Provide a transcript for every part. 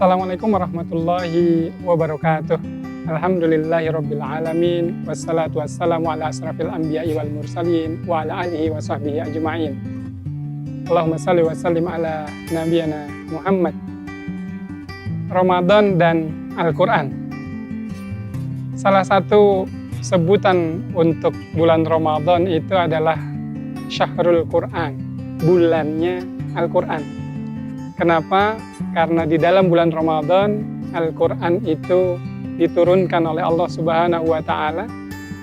Assalamualaikum warahmatullahi wabarakatuh. Alhamdulillahirabbil alamin wassalatu wassalamu ala asrafil anbiya'i wal mursalin wa ala alihi wa sahbihi ajma'in. Allahumma shalli wa sallim ala nabiyana Muhammad. Ramadan dan Al-Qur'an. Salah satu sebutan untuk bulan Ramadan itu adalah Syahrul Qur'an, bulannya Al-Qur'an. Kenapa? Karena di dalam bulan Ramadan, Al-Quran itu diturunkan oleh Allah Subhanahu wa Ta'ala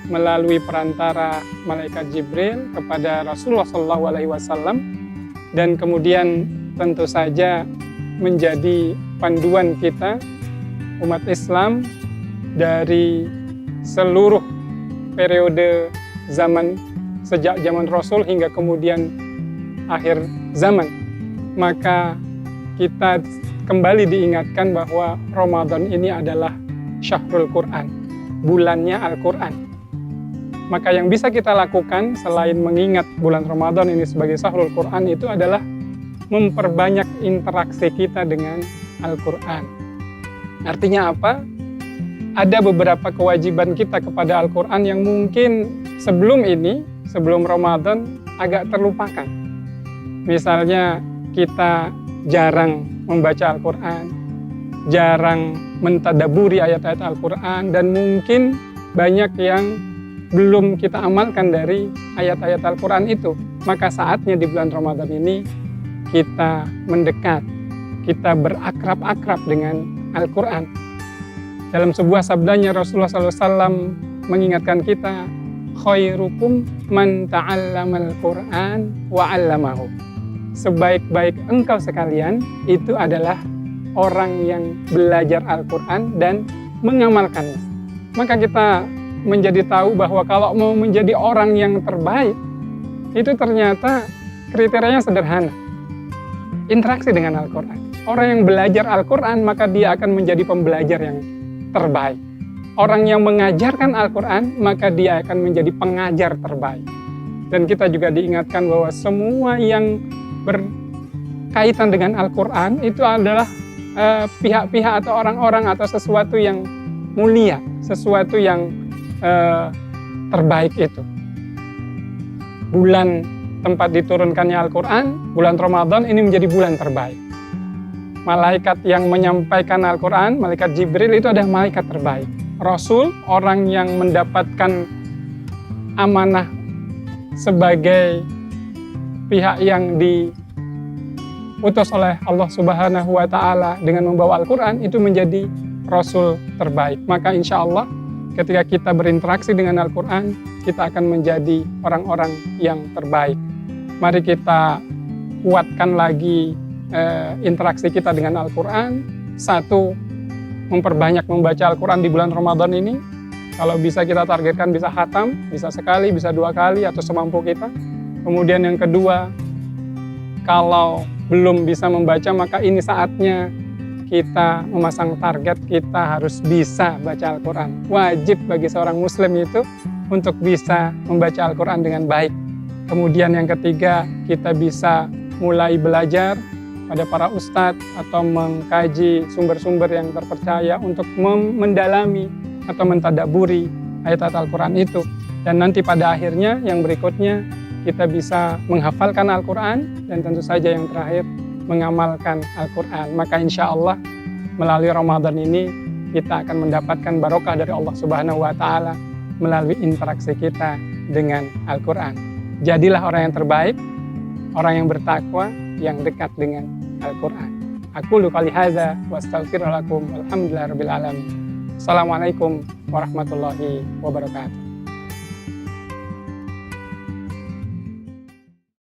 melalui perantara malaikat Jibril kepada Rasulullah SAW, dan kemudian tentu saja menjadi panduan kita umat Islam dari seluruh periode zaman sejak zaman Rasul hingga kemudian akhir zaman. Maka kita kembali diingatkan bahwa Ramadan ini adalah Syahrul Qur'an, bulannya Al-Quran. Maka yang bisa kita lakukan selain mengingat bulan Ramadan ini sebagai Syahrul Qur'an itu adalah memperbanyak interaksi kita dengan Al-Quran. Artinya apa? Ada beberapa kewajiban kita kepada Al-Quran yang mungkin sebelum ini, sebelum Ramadan agak terlupakan. Misalnya kita jarang membaca Al-Quran, jarang mentadaburi ayat-ayat Al-Quran, dan mungkin banyak yang belum kita amalkan dari ayat-ayat Al-Quran itu. Maka saatnya di bulan Ramadan ini kita mendekat, kita berakrab-akrab dengan Al-Quran. Dalam sebuah sabdanya Rasulullah SAW mengingatkan kita, khairukum man ta'allamal Qur'an wa 'allamahu. Sebaik-baik engkau sekalian itu adalah orang yang belajar Al-Quran dan mengamalkannya. Maka kita menjadi tahu bahwa kalau mau menjadi orang yang terbaik, itu ternyata kriterianya sederhana. Interaksi dengan Al-Quran. Orang yang belajar Al-Quran, maka dia akan menjadi pembelajar yang terbaik. Orang yang mengajarkan Al-Quran, maka dia akan menjadi pengajar terbaik. Dan kita juga diingatkan bahwa semua yang berkaitan dengan Al-Quran itu adalah pihak-pihak atau orang-orang atau sesuatu yang mulia, sesuatu yang terbaik itu. Bulan tempat diturunkannya Al-Quran, bulan Ramadan ini menjadi bulan terbaik. Malaikat yang menyampaikan Al-Quran, malaikat Jibril itu adalah malaikat terbaik. Rasul, orang yang mendapatkan amanah sebagai pihak yang diutus oleh Allah Subhanahu wa Ta'ala dengan membawa Al-Quran, itu menjadi Rasul terbaik. Maka insya Allah ketika kita berinteraksi dengan Al-Quran, kita akan menjadi orang-orang yang terbaik. Mari kita kuatkan lagi interaksi kita dengan Al-Quran. Satu, memperbanyak membaca Al-Quran di bulan Ramadan ini. Kalau bisa kita targetkan bisa khatam, bisa sekali, bisa 2 kali atau semampu kita. Kemudian yang kedua, kalau belum bisa membaca, maka ini saatnya kita memasang target, kita harus bisa baca Al-Quran. Wajib bagi seorang muslim itu untuk bisa membaca Al-Quran dengan baik. Kemudian yang ketiga, kita bisa mulai belajar pada para ustadz atau mengkaji sumber-sumber yang terpercaya untuk mendalami atau mentadaburi ayat-ayat Al-Quran itu. Dan nanti pada akhirnya yang berikutnya, kita bisa menghafalkan Al-Quran dan tentu saja yang terakhir mengamalkan Al-Quran. Maka insya Allah melalui Ramadan ini kita akan mendapatkan barokah dari Allah Subhanahu wa Ta'ala melalui interaksi kita dengan Al-Quran. Jadilah orang yang terbaik, orang yang bertakwa, yang dekat dengan Al-Quran. Aqulu qouli hadza wa astaghfiru lakum walhamdulillahirabbil alamin. Assalamualaikum warahmatullahi wabarakatuh.